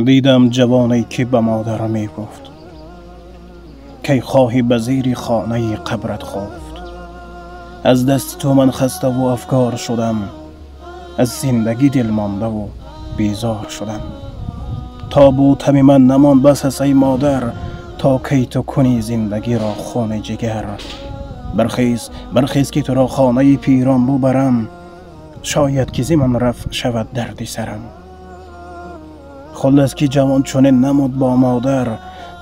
دیدم جوانی که به مادر می گفت کی خواهی به زیر خانه قبرت خفت. از دست تو من خسته و افگار شدم، از زندگی دل مانده و بیزار شدم. تابوت من نمان بس است ای مادر، تا کی تو کنی زندگی را خون جگر. برخیز که تو را خانه پیران ببرم، شاید که ز من رفت شود دردی سرم. خلص که جوان چنین نمود با مادر،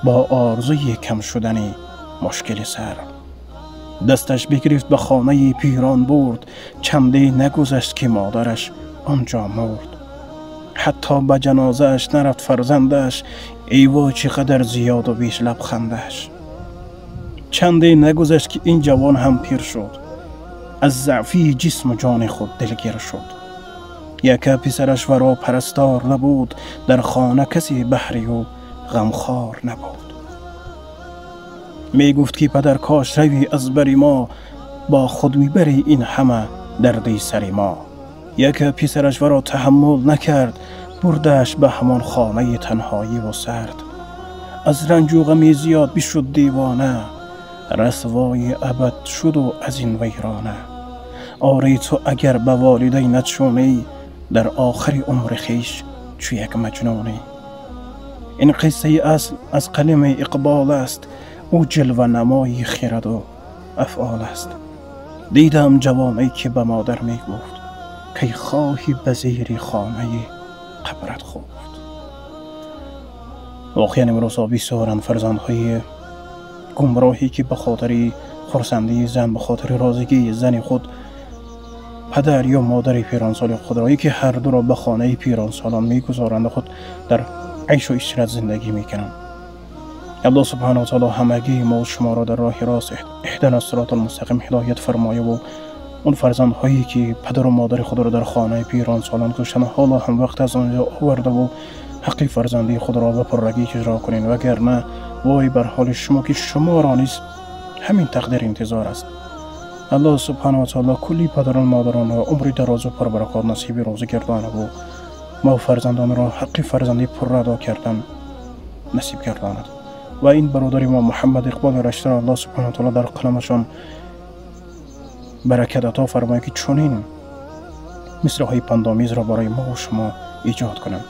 با آرزوی کم شدنی مشکل سر. دستش بگرفت به خانه پیران برد، چندی نگذشت که مادرش آنجا مرد. حتی به جنازه اش نرفت فرزندش، ای وای چقدر زیاد و بیش لبخندش. چندی نگذشت که این جوان هم پیر شد، از ضعفی جسم و جان خود دلگیر شد. یک پسرش ورا پرستار نبود، در خانه کسی بهری و غمخوار نبود. می گفت که پدر کاش روی از بر ما، با خود میبری این همه دردی سر ما. یک پسرش ورا تحمل نکرد، بردش به همان خانه تنهایی و سرد. از رنج و غم زیاد بشد دیوانه، رسوای ابد شد و از این ویرانه. آری تو اگر به والدینت چونی، در آخر عمر خیش چو یک مجنونی. این قصه اصل از قلم اقبال است، او جلوه نمای خرد و افعال است. دیدم جوانی که به مادر می گفت کی خواهی به زیر خانه قبرت خفت. واقعا امروز بسیارند فرزندهای گمراهی که به خاطر خرسندی زن، به خاطر رازگی زن خود، پدر یا مادر پیرانسال خود را که هر دو را به خانه پیرانسالان میگذارند، خود در عیش و عشرت زندگی میکنند. الله سبحانه و تعالی همگی ما و شما را در راه راست اهدنا الصراط المستقیم هدایت فرمایه و اون فرزندهایی که پدر و مادر خود را در خانه پیرانسالان گذاشتند حالا هم وقت از آنجا آورده و حق فرزندی خود را به پررگی اجرا کنین، وگرنه وای بر حال شما که شما را نیز همین تقدیر انتظار است. الله سبحانه و تعالی کلی پدران مادران را عمری دراز و پربرکات نصیب روزه گرداند و ما فرزندان را حق فرزندی پر ادا کردن نصیب گرداند. و این برادر ما محمد اقبال رشته را الله سبحانه و تعالی در قلمشان برکت عطا فرماید که چنین مصرع های پندآمیز را برای ما و شما ایجاد کنند.